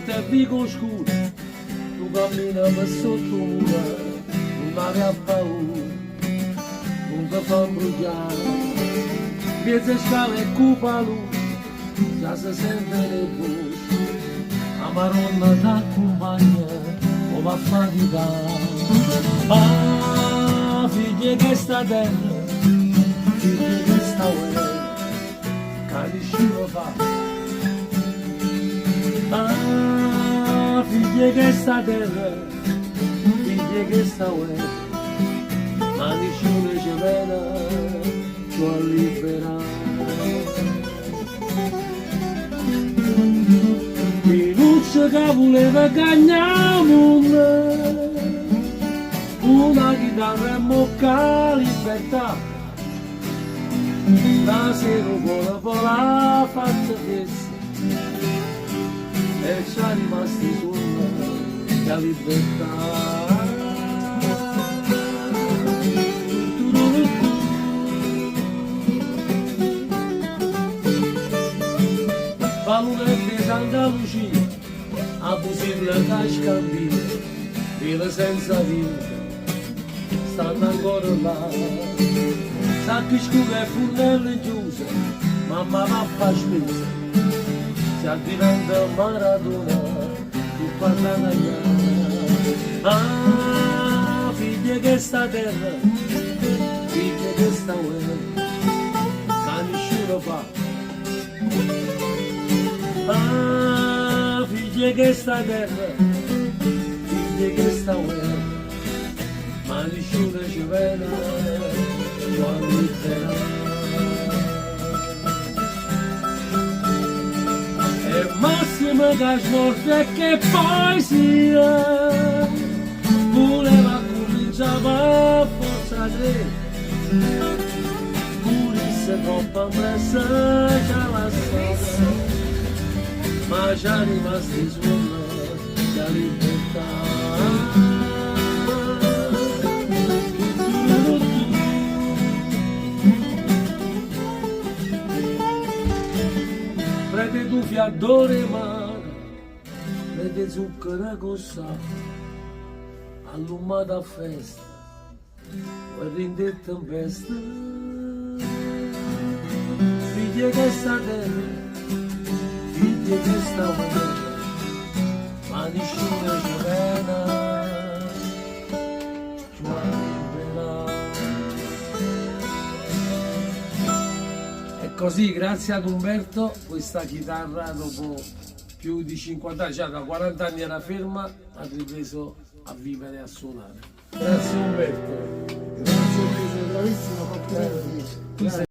te dico scuro, tu cammina per sotto mura, non avrai paura, non ti fa imbrugliare, mezza scala e cupa luce, già si sente le voci, la maronna t'accompagna, o va a faticare. Ah, figlie che sta terra, figlie che sta uera, che nessuno fa. Ah, figlie che sta terra, figlie che sta uera, ma nessuno ci vede, può liberare. Minuccia che voleva cagnare una chitarra e mocca libertà, la sera buona poi l'ha fatta festa e c'ha rimasti sulla la libertà. Palunette di Santa Lucia, a Busilla che scambia, vila senza vita, stanno ancora là. Sacchi scuri e furnelle chiuse, mamma va a fare spesa, si diventa Maradona, tu parla italiana. Ah, figlie che sta terra, figlie che sta uera, che nessuno fa. Ah, figlie che sta terra, figlie che sta uera, ma nessuno ci vede, può liberare. E massima che smorte che poesia, voleva cominciare a forza tre, purisse troppa pressa c'è la storia, ma già rimasti sulla la libertà. Prende tu fiaddore mare, prende zucchero con sale, allumata a festa, poi rinde tempesta. Figlie che sta terra, figlie che sta uera, ma nessuno ci vede, ci va liberare. E così, grazie ad Umberto, questa chitarra dopo più di 50 anni, già da 40 anni era ferma, ha ripreso a vivere e a suonare. Grazie Umberto. Grazie, bravissimo, complimenti.